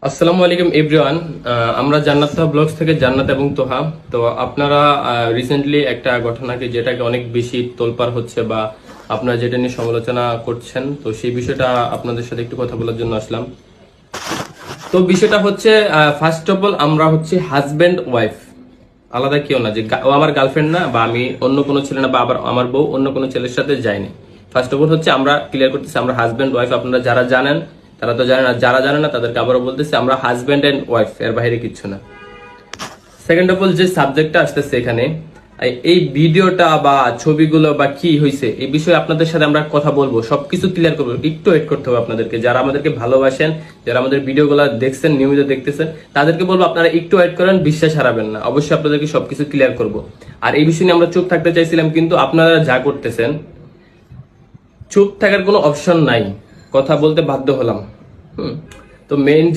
আসসালামু আলাইকুম এভরিওয়ান। আমরা জান্নাত তোহা ব্লগস থেকে জান্নাত এবং তোহা। তো আপনারা রিসেন্টলি একটা ঘটনাকে যেটাকে অনেক বেশি তোলপাড় হচ্ছে বা আপনারা যেটা নিয়ে সমালোচনা করছেন, তো সেই বিষয়টা আপনাদের সাথে একটু কথা বলার জন্য আসলাম। তো বিষয়টা হচ্ছে, ফার্স্ট অফ অল আমরা হচ্ছে হাজব্যান্ড ওয়াইফ, আলাদা কেউ না। যে ও আমার গার্লফ্রেন্ড না, বা আমি অন্য কোনো ছেলে না, বা আবার আমার বউ অন্য কোনো ছেলের সাথে যায়নি। ফার্স্ট অফ অল হচ্ছে আমরা ক্লিয়ার করতেছি আমরা হাজব্যান্ড ওয়াইফ। আপনারা যারা জানেন তারা তো জানেন, আর যারা জানে না তাদেরকে আবারও বলতেছি আমরা হাজব্যান্ড এন্ড ওয়াইফ, এর বাইরে কিচ্ছু না। সেকেন্ড অফ অল যে সাবজেক্টটা আসতেছে এখানে, এই ভিডিওটা বা ছবিগুলো বা কি হয়েছে এই বিষয়ে আপনাদের সাথে আমরা কথা বলবো, সবকিছু ক্লিয়ার করবো। একটু ওয়েট করতে হবে আপনাদেরকে, যারা আমাদেরকে ভালোবাসেন, যারা আমাদের ভিডিওগুলো দেখছেন, নিয়মিত দেখতেছেন, তাদেরকে বলবো আপনারা একটু ওয়েট করেন, বিশ্বাস হারাবেন না। অবশ্যই আপনাদেরকে সবকিছু ক্লিয়ার করবো। আর এই বিষয় নিয়ে আমরা চুপ থাকতে চাইছিলাম, কিন্তু আপনারা যা করতেছেন, চুপ থাকার কোনো অপশন নাই, কথা বলতে বাধ্য হলাম। তো মেইন যে